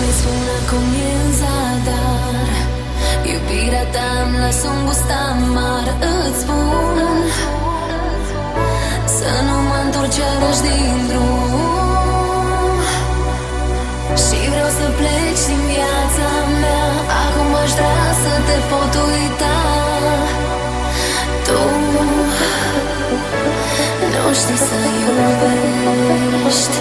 mi spun acum e în zadar. Iubirea ta îmi lasă un gust amar. Îți spun să nu mă întorc iarăși din drum. Și vreau să pleci din viața mea. Acum aș vrea să te pot uita. Tu nu știi să iubești.